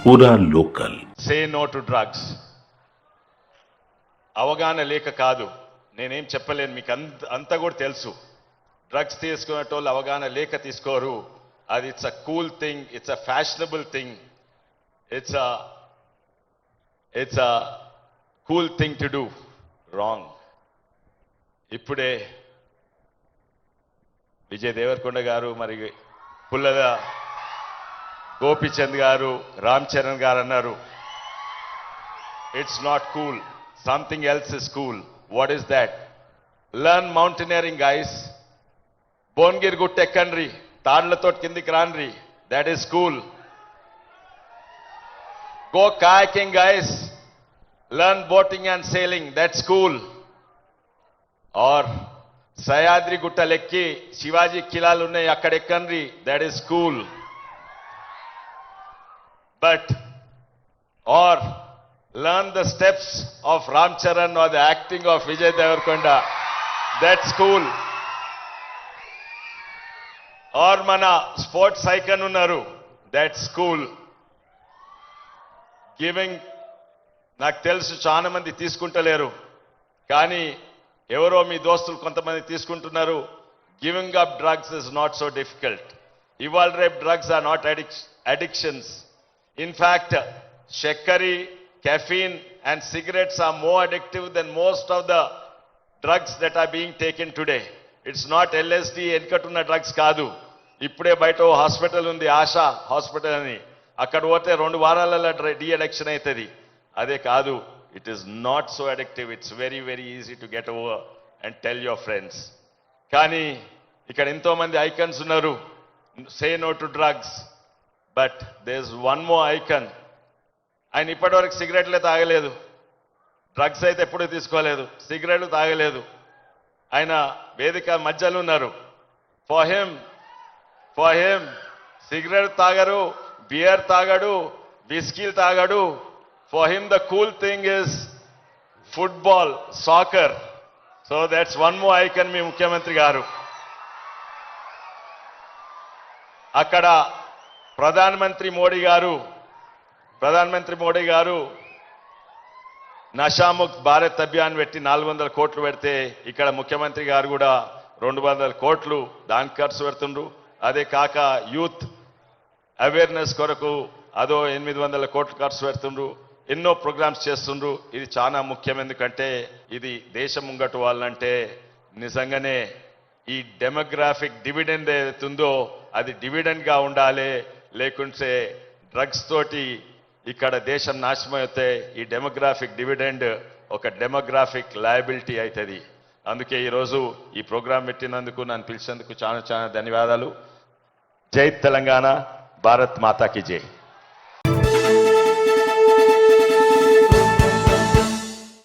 పూరా local. Say no to drugs. అవగాహన లేక కాదు, నేనేం చెప్పలేను, మీకు అంతా కూడా తెలుసు. డ్రగ్స్ తీసుకునేటోళ్ళు అవగాహన లేక తీసుకోరు. అది it's a cool thing, it's a fashionable thing, it's a cool thing to do. Wrong. ఇప్పుడే విజయ్ దేవరకొండ గారు, మరి పుల్లల గోపిచంద్ గారు, రామ్ చరణ్ గారు అన్నారు, it's not cool, something else is cool. What is that? Learn mountaineering guys. Bhuvanagiri గుట్ట ఎక్కండ్రి, తాళ్లతో కిందికి రాన్రి, that is cool. Go kayaking guys, learn boating and sailing, that's cool. Or సయాద్రి గుట్టలెక్కి Shivaji కిలాలు ఉన్నాయి అక్కడ ఎక్కండ్రి, that is cool. But or learn the steps of Ram Charan or the acting of Vijay Devarkonda, that's cool. Or mana sports icon unnaru, that's cool. Giving, నాకు తెలుసు చాలా మంది తీసుకుంటలేరు, కానీ ఎవరో మీ దోస్తులు కొంతమంది తీసుకుంటున్నారు. Giving up drugs is not so difficult. ఇవాళ రేపు drugs are not addictions. In fact, shakari, caffeine and cigarettes are more addictive than most of the drugs that are being taken today. It's not LSD, ఎన్కటున్న drugs కాదు. ఇప్పుడే బయట hospital ఉంది, ASHA hospital అని, అక్కడ పోతే 2 వారాలలో డీ అడిక్షన్ అవుతుంది. అదే కాదు, it is not so addictive. It's very very easy to get over and tell your friends. కానీ ఇక్కడ ఎంతో మంది ఐకన్స్ ఉన్నారు, say no to drugs. But there is one more icon. ఆయన ఇప్పటివరకు సిగరెట్లే తాగలేదు, డ్రగ్స్ అయితే ఎప్పుడూ తీసుకోలేదు, సిగరెట్లు తాగలేదు. ఆయన వేదిక మధ్యలో ఉన్నారు. ఫర్ హిమ్ సిగరెట్ తాగరు, బియర్ తాగడు, విస్కీలు తాగడు. For him the cool thing is football, soccer. So that's one more icon మీ ముఖ్యమంత్రి గారు. అక్కడ ప్రధానమంత్రి మోడీ గారు నషాముక్త్ భారత్ అభియాన్ పెట్టి 400 కోట్లు పెడితే, ఇక్కడ ముఖ్యమంత్రి గారు కూడా 200 కోట్లు దానికి ఖర్చు పెడుతుండ్రు. అదే కాక యూత్ అవేర్నెస్ కొరకు అదో 800 కోట్లు ఖర్చు పెడుతుండ్రు. ఎన్నో ప్రోగ్రామ్స్ చేస్తుండ్రు. ఇది చాలా ముఖ్యం, ఎందుకంటే ఇది దేశం ముంగటు వాళ్ళంటే నిజంగానే ఈ డెమోగ్రాఫిక్ డివిడెండ్ ఏదైతుందో అది డివిడెండ్గా ఉండాలి. లేకుంటే డ్రగ్స్ తోటి ఇక్కడ దేశం నాశనం అయితే ఈ డెమోగ్రాఫిక్ డివిడెండ్ ఒక డెమోగ్రాఫిక్ లయబిలిటీ అవుతుంది. అందుకే ఈరోజు ఈ ప్రోగ్రాం పెట్టినందుకు, నన్ను పిలిచినందుకు చాలా చాలా ధన్యవాదాలు. జై తెలంగాణ, భారత్ మాతాకి జై.